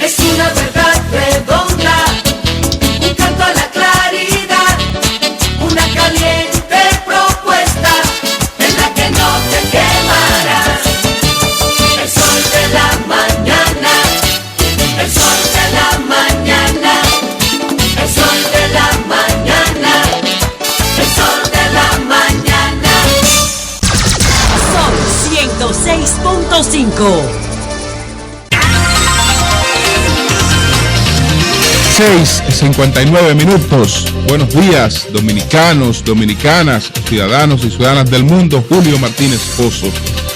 Es una verdad redonda, un canto a la claridad, una caliente propuesta en la que no te quemarás. El sol de la mañana, el sol de la mañana, el sol de la mañana, el sol de la mañana. Sol 106.5. 6:59. Buenos días, dominicanos, dominicanas, ciudadanos y ciudadanas del mundo. Julio Martínez Pozo,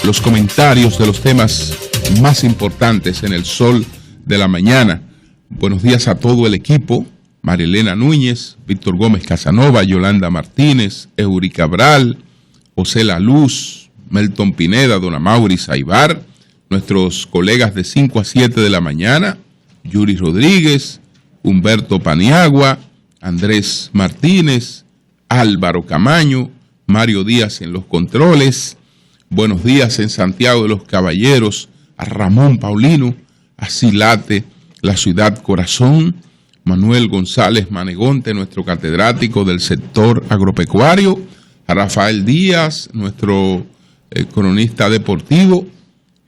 los comentarios de los temas más importantes en el sol de la mañana. Buenos días a todo el equipo: Marilena Núñez, Víctor Gómez Casanova, Yolanda Martínez, Eury Cabral, José La Luz, Melton Pineda, Don Amaury Saibar, nuestros colegas de 5 a 7 de la mañana, Yuri Rodríguez, Humberto Paniagua, Andrés Martínez, Álvaro Camaño, Mario Díaz en los controles. Buenos días en Santiago de los Caballeros a Ramón Paulino, a Silate, la ciudad corazón, Manuel González Manegonte, nuestro catedrático del sector agropecuario, a Rafael Díaz, nuestro cronista deportivo,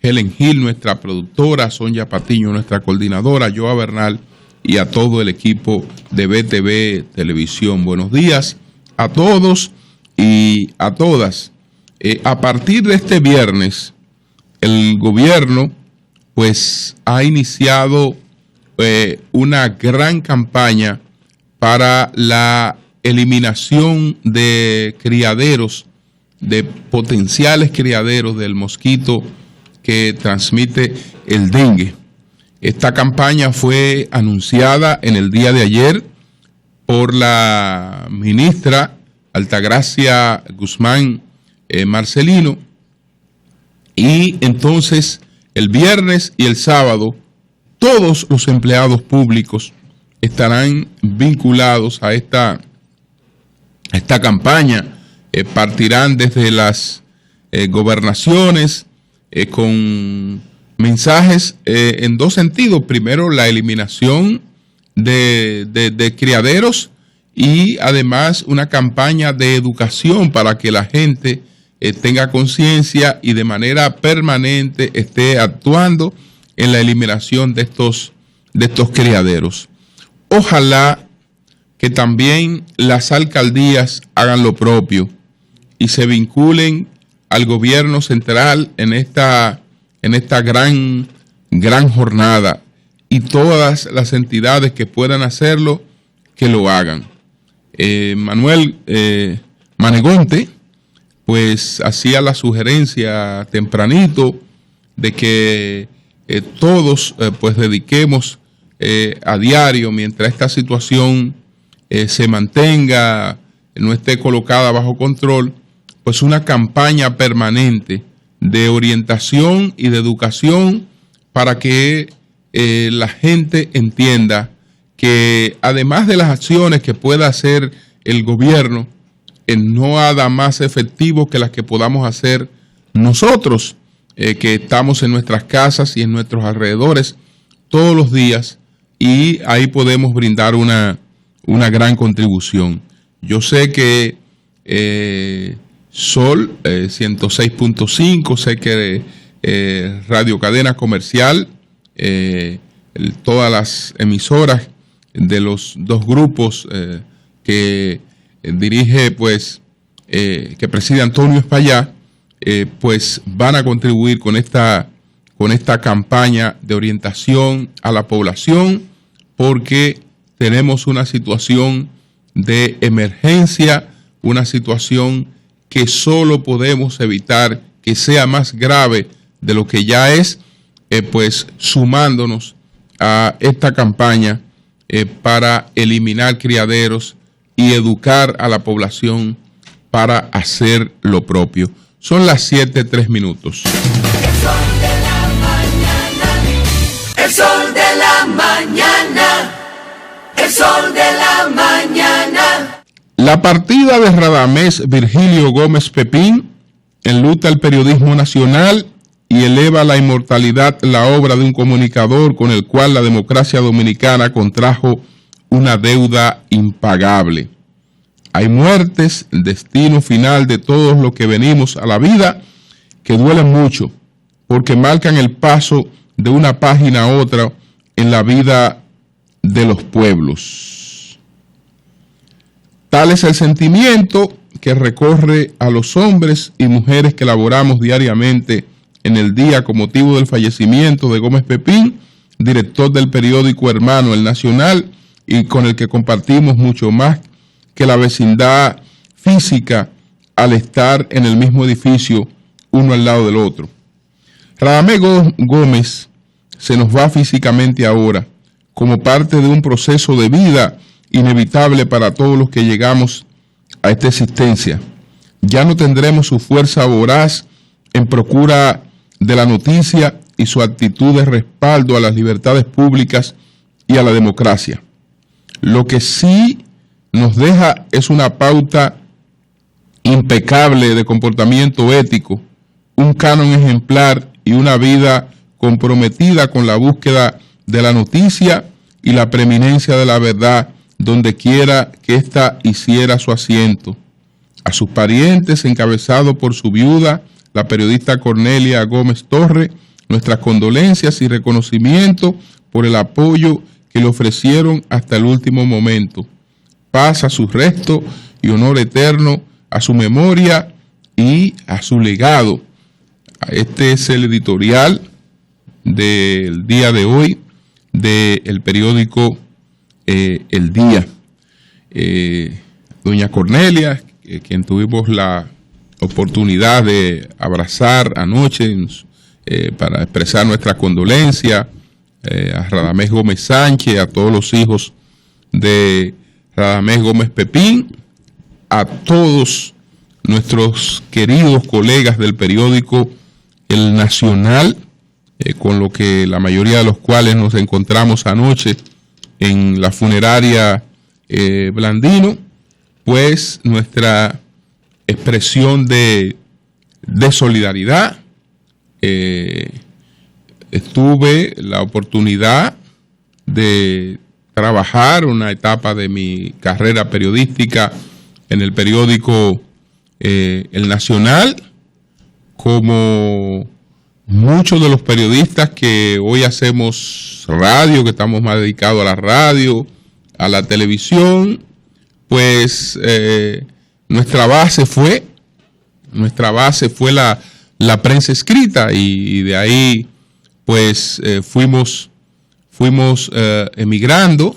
Helen Gil, nuestra productora, Sonia Patiño, nuestra coordinadora, Joa Bernal, y a todo el equipo de BTV Televisión. Buenos días a todos y a todas. A partir de este viernes, el gobierno pues ha iniciado una gran campaña para la eliminación de criaderos, de potenciales criaderos del mosquito que transmite el dengue. Esta campaña fue anunciada en el día de ayer por la ministra Altagracia Guzmán Marcelino, y entonces el viernes y el sábado todos los empleados públicos estarán vinculados a esta campaña. Partirán desde las gobernaciones con mensajes en dos sentidos. Primero, la eliminación de criaderos, y además una campaña de educación para que la gente tenga conciencia y de manera permanente esté actuando en la eliminación de estos criaderos. Ojalá que también las alcaldías hagan lo propio y se vinculen al gobierno central en esta gran jornada, y todas las entidades que puedan hacerlo, que lo hagan. Manuel Manegonte pues hacía la sugerencia tempranito de que todos pues dediquemos a diario, mientras esta situación se mantenga, no esté colocada bajo control, pues una campaña permanente de orientación y de educación para que la gente entienda que además de las acciones que pueda hacer el gobierno, no nada más efectivo que las que podamos hacer nosotros, que estamos en nuestras casas y en nuestros alrededores todos los días, y ahí podemos brindar una gran contribución. Yo sé que Sol 106.5, sé que Radio Cadena Comercial, todas las emisoras de los dos grupos que dirige pues que preside Antonio Espaillá, pues van a contribuir con esta campaña de orientación a la población, porque tenemos una situación de emergencia, una situación que solo podemos evitar que sea más grave de lo que ya es, pues sumándonos a esta campaña para eliminar criaderos y educar a la población para hacer lo propio. Son las 7:03. El sol de la mañana, el sol de la mañana, el sol de la mañana. La partida de Radamés Virgilio Gómez Pepín enluta el periodismo nacional y eleva la inmortalidad la obra de un comunicador con el cual la democracia dominicana contrajo una deuda impagable. Hay muertes, destino final de todos los que venimos a la vida, que duelen mucho, porque marcan el paso de una página a otra en la vida de los pueblos. Tal es el sentimiento que recorre a los hombres y mujeres que laboramos diariamente en el día con motivo del fallecimiento de Gómez Pepín, director del periódico hermano El Nacional, y con el que compartimos mucho más que la vecindad física al estar en el mismo edificio, uno al lado del otro. Radamés Gómez se nos va físicamente ahora, como parte de un proceso de vida inevitable para todos los que llegamos a esta existencia. Ya no tendremos su fuerza voraz en procura de la noticia y su actitud de respaldo a las libertades públicas y a la democracia. Lo que sí nos deja es una pauta impecable de comportamiento ético, un canon ejemplar y una vida comprometida con la búsqueda de la noticia y la preeminencia de la verdad donde quiera que ésta hiciera su asiento. A sus parientes, encabezado por su viuda, la periodista Cornelia Gómez Torre, nuestras condolencias y reconocimiento por el apoyo que le ofrecieron hasta el último momento. Paz a sus restos y honor eterno a su memoria y a su legado. Este es el editorial del día de hoy del periódico El Día. Doña Cornelia, quien tuvimos la oportunidad de abrazar anoche para expresar nuestra condolencia, a Radamés Gómez Sánchez, a todos los hijos de Radamés Gómez Pepín, a todos nuestros queridos colegas del periódico El Nacional, con lo que la mayoría de los cuales nos encontramos anoche en la funeraria Blandino, pues nuestra expresión de solidaridad. Tuve la oportunidad de trabajar una etapa de mi carrera periodística en el periódico El Nacional, como muchos de los periodistas que hoy hacemos radio, que estamos más dedicados a la radio, a la televisión, pues nuestra base fue la prensa escrita, y de ahí pues fuimos emigrando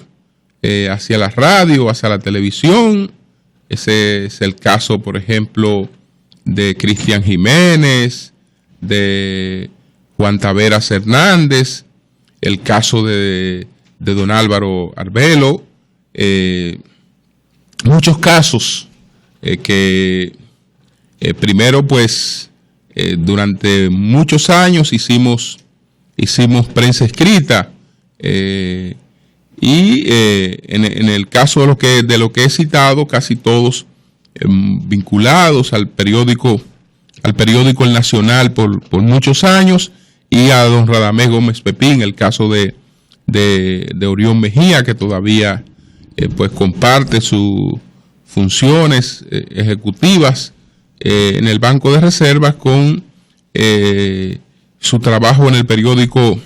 hacia la radio, hacia la televisión. Ese es el caso, por ejemplo, de Cristian Jiménez, de Juan Taveras Hernández, el caso de don Álvaro Arbelo, muchos casos que primero pues durante muchos años hicimos prensa escrita, y en el caso de lo que he citado, casi todos vinculados al periódico El Nacional por muchos años, y a don Radamés Gómez Pepín, el caso de Orión Mejía, que todavía pues comparte sus funciones ejecutivas en el Banco de Reservas con su trabajo en el periódico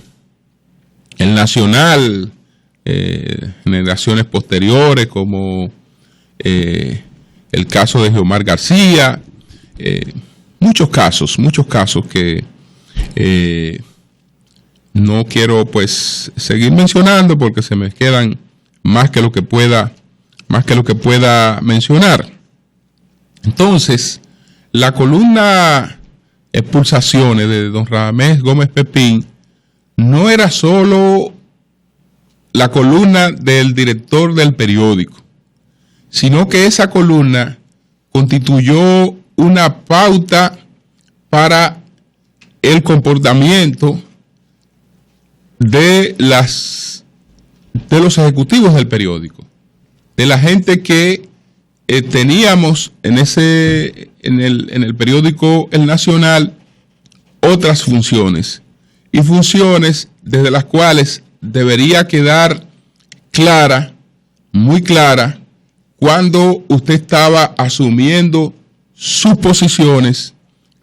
El Nacional, generaciones posteriores, como el caso de Geomar García, muchos casos que no quiero pues seguir mencionando porque se me quedan más que lo que pueda mencionar. Entonces, la columna Expulsaciones de don Radamés Gómez Pepín no era solo la columna del director del periódico, sino que esa columna constituyó una pauta para el comportamiento de los ejecutivos del periódico, de la gente que teníamos en el periódico El Nacional, otras funciones, y funciones desde las cuales debería quedar clara, muy clara, cuando usted estaba asumiendo sus posiciones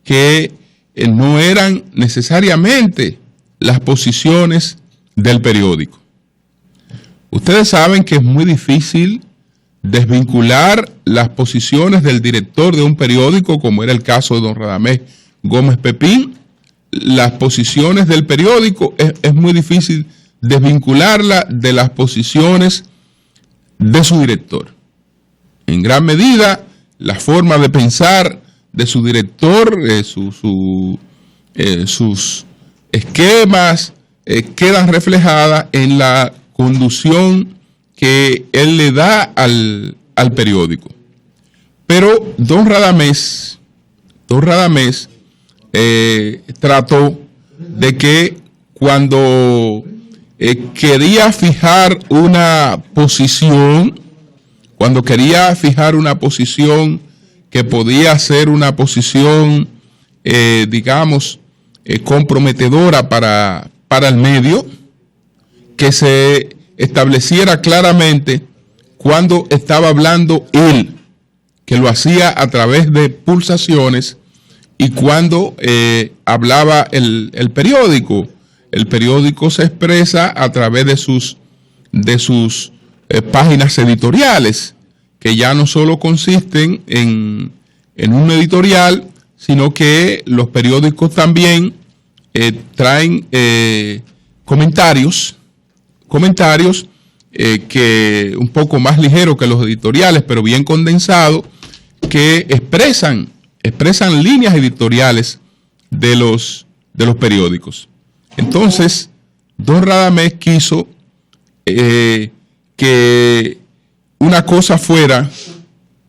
que no eran necesariamente las posiciones del periódico. Ustedes saben que es muy difícil desvincular las posiciones del director de un periódico, como era el caso de don Radamés Gómez Pepín. Las posiciones del periódico es muy difícil desvincularla de las posiciones de su director. En gran medida, la forma de pensar de su director, sus esquemas quedan reflejadas en la conducción que él le da al periódico. Pero don Radamés trató de que cuando quería fijar una posición, que podía ser una posición, comprometedora para el medio, que se estableciera claramente cuando estaba hablando él, que lo hacía a través de pulsaciones, y cuando hablaba el periódico. El periódico se expresa a través de sus páginas editoriales, que ya no solo consisten en un editorial, sino que los periódicos también traen comentarios que un poco más ligeros que los editoriales, pero bien condensados, que expresan líneas editoriales de los periódicos. Entonces, don Radamés quiso que una cosa fuera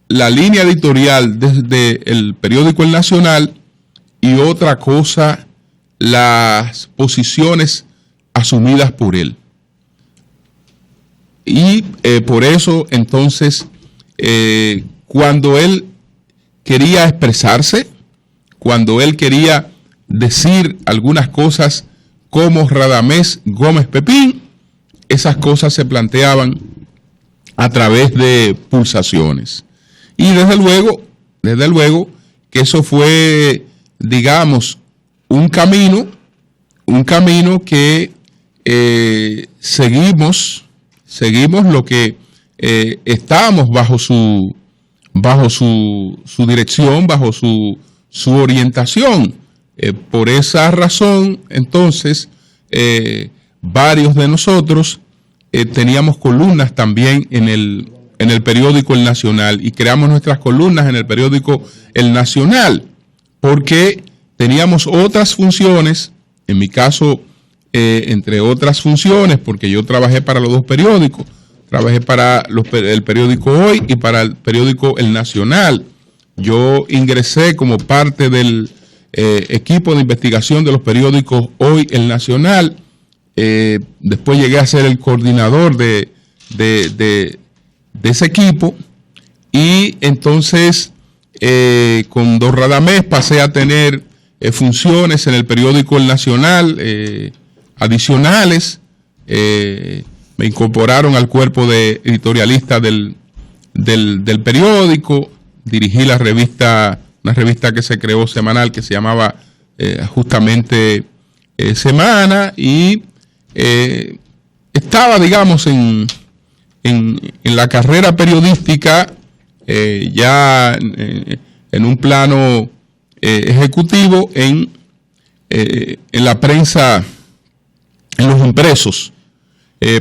la línea editorial desde el periódico El Nacional y otra cosa las posiciones asumidas por él. Y por eso, entonces, cuando él quería expresarse, cuando él quería decir algunas cosas como Radamés Gómez Pepín, esas cosas se planteaban a través de pulsaciones. Y desde luego que eso fue, digamos, un camino que seguimos lo que estábamos bajo su dirección, bajo su orientación. Por esa razón, entonces, varios de nosotros teníamos columnas también en el periódico El Nacional, y creamos nuestras columnas en el periódico El Nacional, porque teníamos otras funciones. En mi caso, entre otras funciones, porque yo trabajé para los dos periódicos, trabajé para el periódico Hoy y para el periódico El Nacional. Yo ingresé como parte del equipo de investigación de los periódicos Hoy, El Nacional. Después llegué a ser el coordinador de ese equipo, y entonces con don Radamés pasé a tener funciones en el periódico El Nacional adicionales. Me incorporaron al cuerpo de editorialista del periódico, dirigí una revista que se creó semanal que se llamaba justamente Semana, y estaba, digamos, en la carrera periodística ya en un plano ejecutivo en la prensa, en los impresos.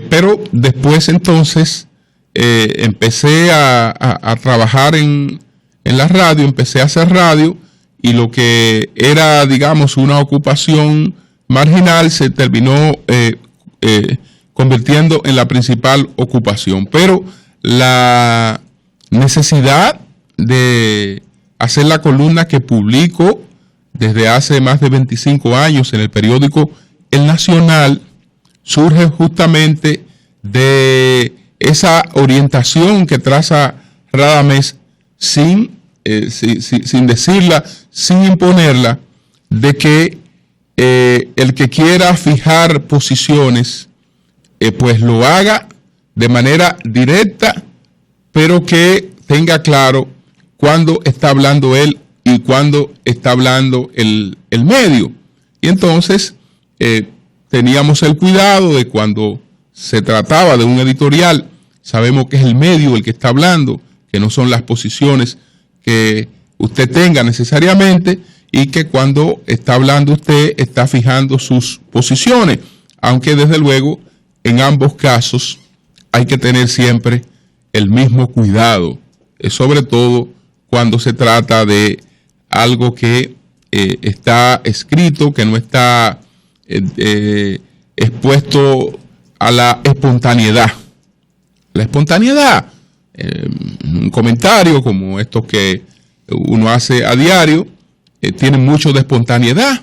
Pero después entonces empecé a trabajar en la radio, empecé a hacer radio, y lo que era, digamos, una ocupación marginal se terminó convirtiendo en la principal ocupación. Pero la necesidad de hacer la columna que publico desde hace más de 25 años en el periódico El Nacional surge justamente de esa orientación que traza Radamés sin decirla, sin imponerla, de que el que quiera fijar posiciones, pues lo haga de manera directa, pero que tenga claro cuándo está hablando él y cuándo está hablando el medio. Y entonces teníamos el cuidado de cuando se trataba de un editorial, sabemos que es el medio el que está hablando, que no son las posiciones que usted tenga necesariamente, y que cuando está hablando usted está fijando sus posiciones, aunque desde luego en ambos casos hay que tener siempre el mismo cuidado, sobre todo cuando se trata de algo que está escrito, que no está expuesto a la espontaneidad. La espontaneidad, un comentario como estos que uno hace a diario, tienen mucho de espontaneidad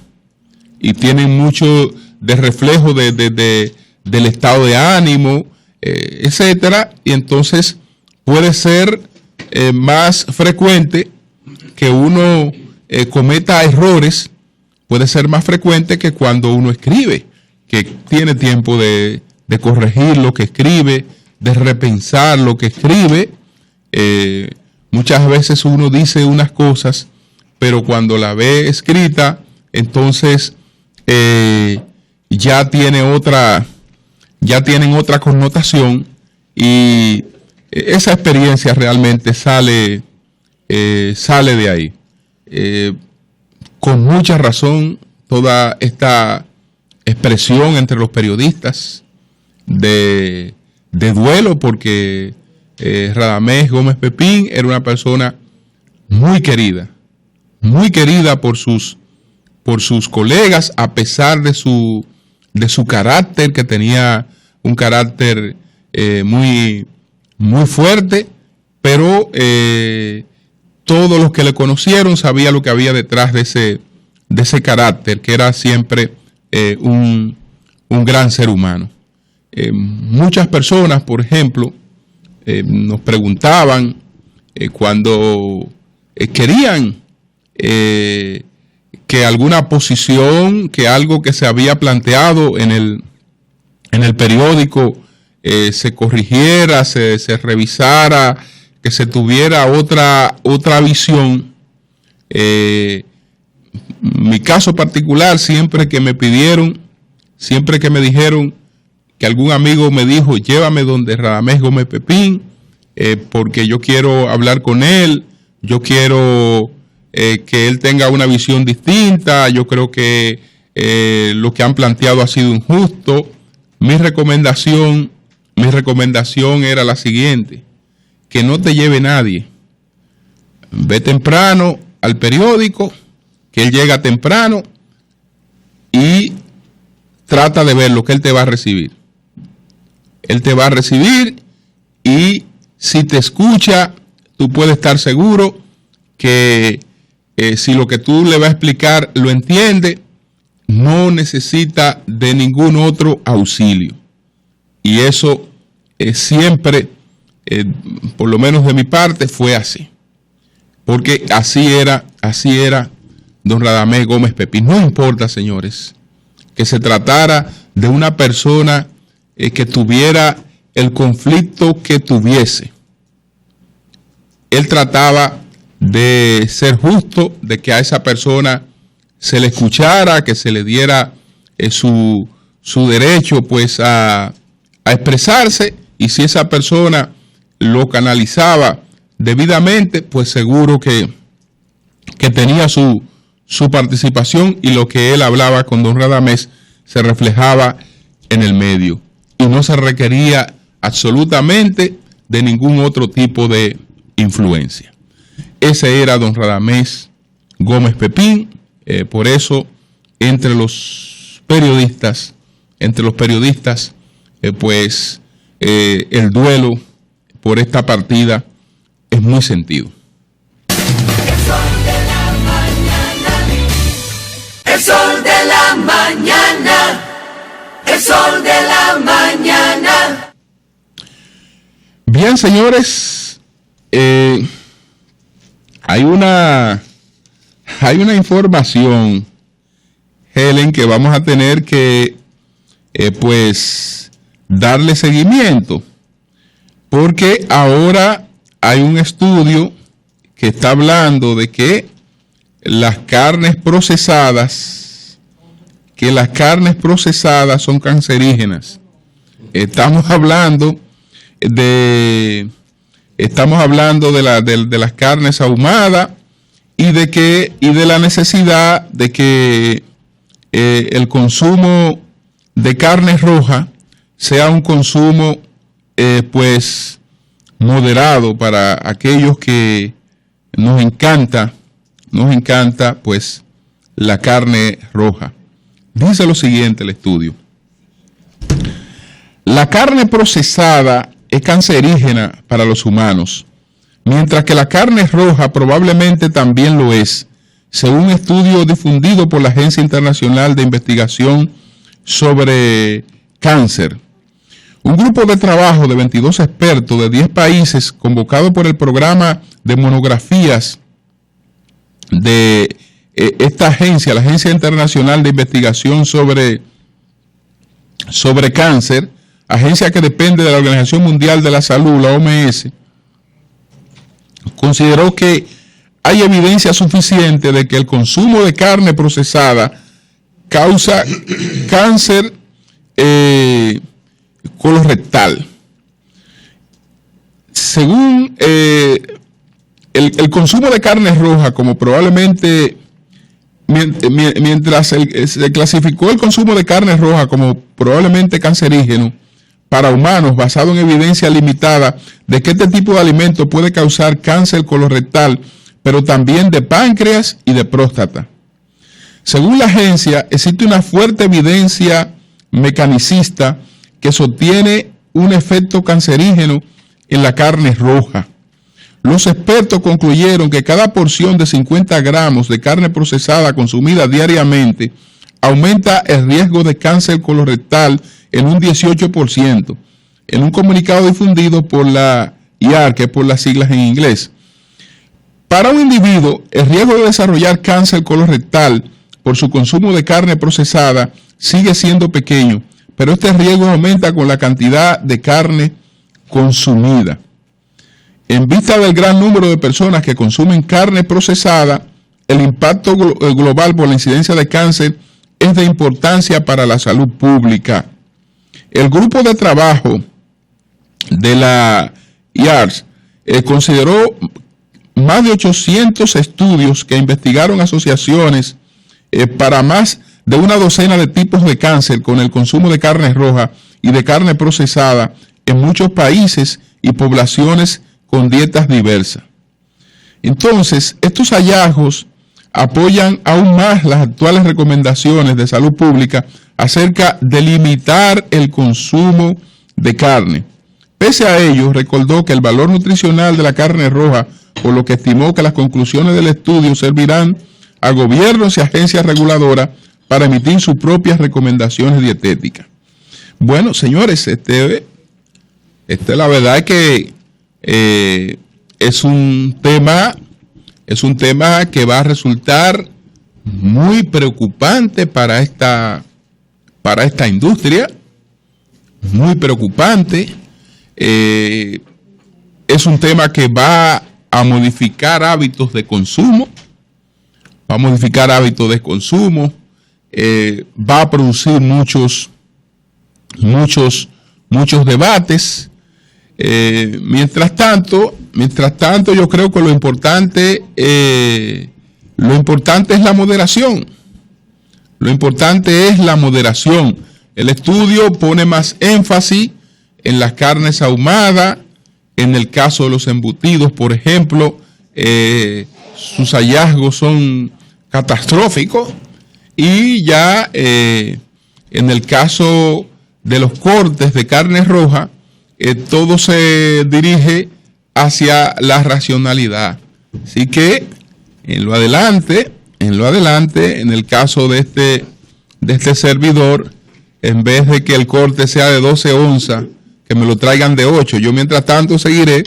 y tienen mucho de reflejo del estado de ánimo, etcétera, y entonces puede ser más frecuente que uno cometa errores, puede ser más frecuente que cuando uno escribe, que tiene tiempo de corregir lo que escribe, de repensar lo que escribe. Muchas veces uno dice unas cosas, pero cuando la ve escrita, entonces ya tienen otra connotación, y esa experiencia realmente sale de ahí. Con mucha razón, toda esta expresión entre los periodistas de duelo, porque Radamés Gómez Pepín era una persona muy querida por sus colegas, a pesar de su carácter, que tenía un carácter muy fuerte, pero todos los que le conocieron sabían lo que había detrás de ese carácter, que era siempre un gran ser humano. Muchas personas, por ejemplo, nos preguntaban cuando querían que alguna posición, que algo que se había planteado en el periódico se corrigiera, se revisara, que se tuviera otra visión. Mi caso particular, siempre que me dijeron, que algún amigo me dijo, llévame donde Radamés Gómez Pepín, porque yo quiero hablar con él, yo quiero que él tenga una visión distinta, yo creo que lo que han planteado ha sido injusto. Mi recomendación era la siguiente: que no te lleve nadie. Ve temprano al periódico, que él llega temprano, y trata de ver lo que él te va a recibir. Él te va a recibir, y si te escucha, tú puedes estar seguro que si lo que tú le vas a explicar lo entiende, no necesita de ningún otro auxilio. Y eso siempre, por lo menos de mi parte, fue así. Porque así era don Radamés Gómez Pepín. No importa, señores, que se tratara de una persona que tuviera el conflicto que tuviese. Él trataba de ser justo, de que a esa persona se le escuchara, que se le diera su derecho pues a expresarse, y si esa persona lo canalizaba debidamente, pues seguro que tenía su participación, y lo que él hablaba con don Radamés se reflejaba en el medio, y no se requería absolutamente de ningún otro tipo de influencia. Ese era don Radamés Gómez Pepín. Por eso entre los periodistas, pues el duelo por esta partida es muy sentido. El sol de la mañana. El sol de la mañana. Bien, señores, hay una información Helen, que vamos a tener que pues darle seguimiento, porque ahora hay un estudio que está hablando de que las carnes procesadas son cancerígenas. Estamos hablando de las carnes ahumadas y de la necesidad de que el consumo de carne roja sea un consumo pues moderado para aquellos que nos encanta pues la carne roja. Dice lo siguiente el estudio: la carne procesada es cancerígena para los humanos, mientras que la carne roja probablemente también lo es, según un estudio difundido por la Agencia Internacional de Investigación sobre Cáncer. Un grupo de trabajo de 22 expertos de 10 países, convocado por el programa de monografías de esta agencia, la Agencia Internacional de Investigación sobre Cáncer, agencia que depende de la Organización Mundial de la Salud, la OMS, consideró que hay evidencia suficiente de que el consumo de carne procesada causa cáncer colorectal. Según el consumo de carne roja, como probablemente, mientras se clasificó el consumo de carne roja como probablemente cancerígeno para humanos, basado en evidencia limitada de que este tipo de alimento puede causar cáncer colorectal, pero también de páncreas y de próstata. Según la agencia, existe una fuerte evidencia mecanicista que sostiene un efecto cancerígeno en la carne roja. Los expertos concluyeron que cada porción de 50 gramos de carne procesada consumida diariamente aumenta el riesgo de cáncer colorectal en un 18%, en un comunicado difundido por la IARC, que es por las siglas en inglés. Para un individuo, el riesgo de desarrollar cáncer colorectal por su consumo de carne procesada sigue siendo pequeño, pero este riesgo aumenta con la cantidad de carne consumida. En vista del gran número de personas que consumen carne procesada, el impacto global por la incidencia de cáncer es de importancia para la salud pública. El grupo de trabajo de la IARC consideró más de 800 estudios que investigaron asociaciones para más de una docena de tipos de cáncer con el consumo de carne roja y de carne procesada en muchos países y poblaciones con dietas diversas. Entonces, estos hallazgos apoyan aún más las actuales recomendaciones de salud pública acerca de limitar el consumo de carne. Pese a ello, recordó que el valor nutricional de la carne roja, por lo que estimó que las conclusiones del estudio servirán a gobiernos y agencias reguladoras para emitir sus propias recomendaciones dietéticas. Bueno, señores, la verdad es que es un tema que va a resultar muy preocupante para esta industria, muy preocupante. Es un tema que va a modificar hábitos de consumo, va a producir muchos debates. Mientras tanto, yo creo que lo importante es la moderación. El estudio pone más énfasis en las carnes ahumadas. En el caso de los embutidos, por ejemplo, sus hallazgos son catastróficos. Y ya en el caso de los cortes de carne roja, todo se dirige hacia la racionalidad. Así que en lo adelante, en el caso de este servidor, en vez de que el corte sea de 12 onzas, que me lo traigan de 8. Yo mientras tanto seguiré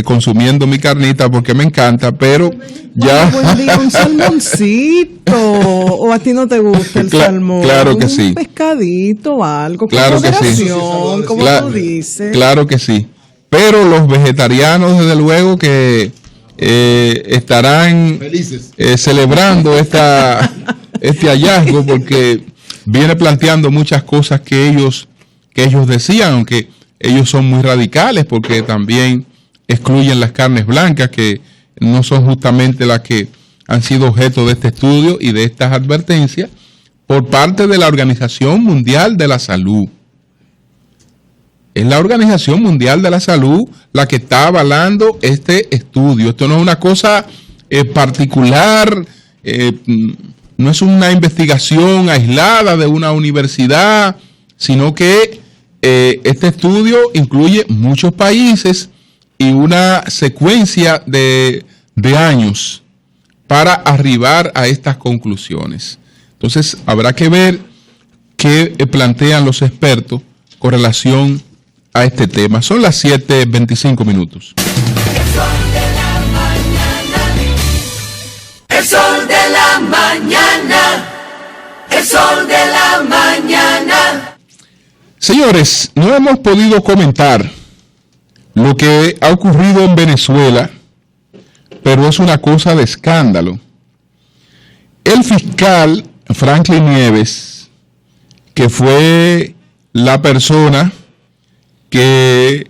consumiendo mi carnita porque me encanta, pero ya... Buen día, un salmoncito. ¿O a ti no te gusta el salmón? Claro que sí. Un pescadito, algo. Claro que sí. Como tú dices. Claro que sí. Pero los vegetarianos, desde luego, que estarán celebrando este hallazgo, porque viene planteando muchas cosas que ellos decían, aunque ellos son muy radicales, porque también excluyen las carnes blancas, que no son justamente las que han sido objeto de este estudio y de estas advertencias por parte de la Organización Mundial de la Salud. Es la Organización Mundial de la Salud la que está avalando este estudio. Esto no es una cosa particular, no es una investigación aislada de una universidad, sino que este estudio incluye muchos países y una secuencia de años para arribar a estas conclusiones. Entonces, habrá que ver qué plantean los expertos con relación a este tema. Son las 7:25 minutos. El sol de la mañana. El sol de la mañana. Señores, no hemos podido comentar lo que ha ocurrido en Venezuela, pero es una cosa de escándalo. El fiscal Franklin Nieves, que fue la persona que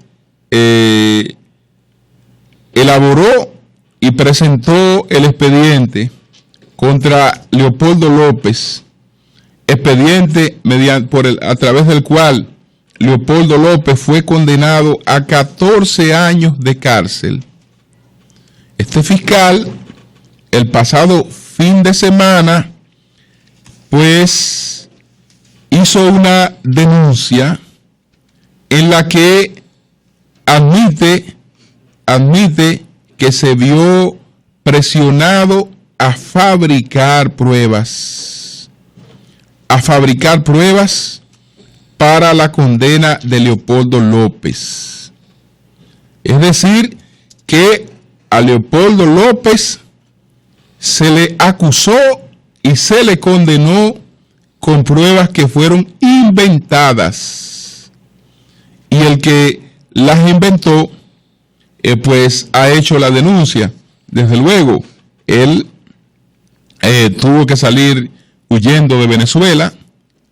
elaboró y presentó el expediente contra Leopoldo López, expediente a través del cual Leopoldo López fue condenado a 14 años de cárcel. Este fiscal, el pasado fin de semana, pues hizo una denuncia en la que admite que se vio presionado a fabricar pruebas para la condena de Leopoldo López. Es decir, que a Leopoldo López se le acusó y se le condenó con pruebas que fueron inventadas. Y el que las inventó, pues ha hecho la denuncia. Desde luego, él tuvo que salir huyendo de Venezuela,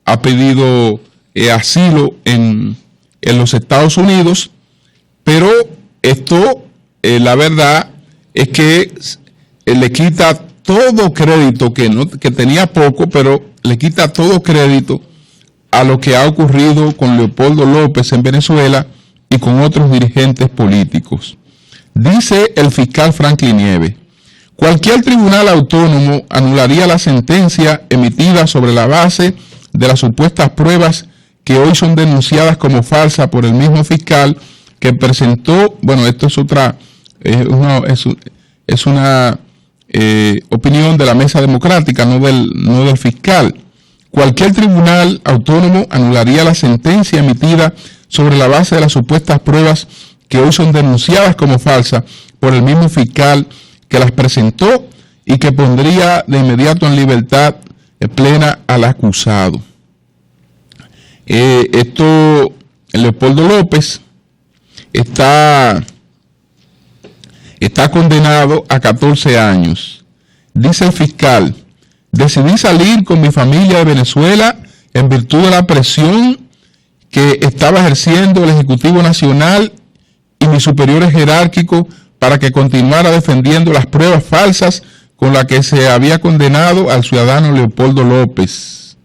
ha pedido asilo en los Estados Unidos, pero esto, la verdad es que le quita todo crédito, que tenía poco, pero le quita todo crédito a lo que ha ocurrido con Leopoldo López en Venezuela y con otros dirigentes políticos. Dice el fiscal Franklin Nieves: cualquier tribunal autónomo anularía la sentencia emitida sobre la base de las supuestas pruebas que hoy son denunciadas como falsas por el mismo fiscal que presentó. Bueno, esto es una opinión de la Mesa Democrática, no del fiscal. Cualquier tribunal autónomo anularía la sentencia emitida sobre la base de las supuestas pruebas que hoy son denunciadas como falsas por el mismo fiscal que las presentó y que pondría de inmediato en libertad plena al acusado. Leopoldo López está condenado a 14 años. Dice el fiscal: decidí salir con mi familia de Venezuela en virtud de la presión que estaba ejerciendo el Ejecutivo Nacional y mis superiores jerárquicos para que continuara defendiendo las pruebas falsas con las que se había condenado al ciudadano Leopoldo López.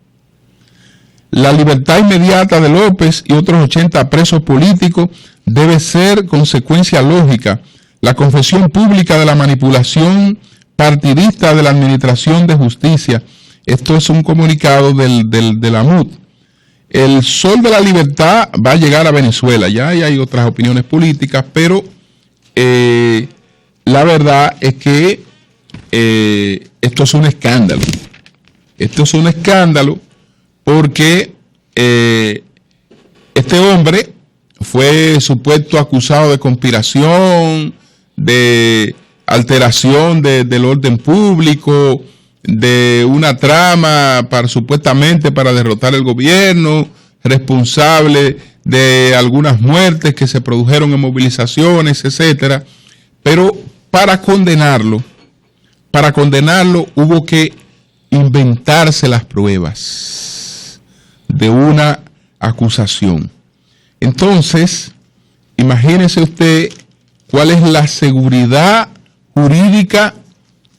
La libertad inmediata de López y otros 80 presos políticos debe ser consecuencia lógica. La confesión pública de la manipulación partidista de la Administración de Justicia. Esto es un comunicado de la MUD. El sol de la libertad va a llegar a Venezuela. Ya hay otras opiniones políticas, pero la verdad es que esto es un escándalo. Esto es un escándalo porque este hombre fue supuesto acusado de conspiración, de alteración del orden público, de una trama supuestamente para derrotar el gobierno, responsable de algunas muertes que se produjeron en movilizaciones, etcétera. Pero para condenarlo hubo que inventarse las pruebas de una acusación. Entonces, imagínese usted cuál es la seguridad jurídica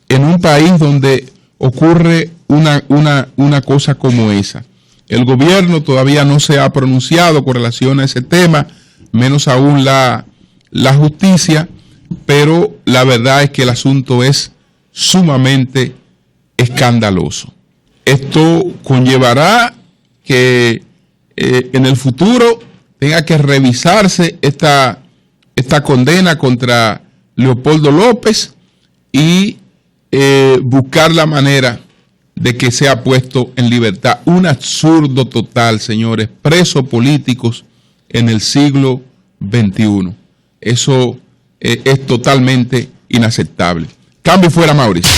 en un país donde ocurre una cosa como esa. El gobierno todavía no se ha pronunciado con relación a ese tema, menos aún la justicia, pero la verdad es que el asunto es sumamente escandaloso. Esto conllevará que en el futuro tenga que revisarse esta condena contra Leopoldo López y buscar la manera de que sea puesto en libertad. Un absurdo total, señores, presos políticos en el siglo XXI. Eso es totalmente inaceptable. Cambio fuera, Mauricio.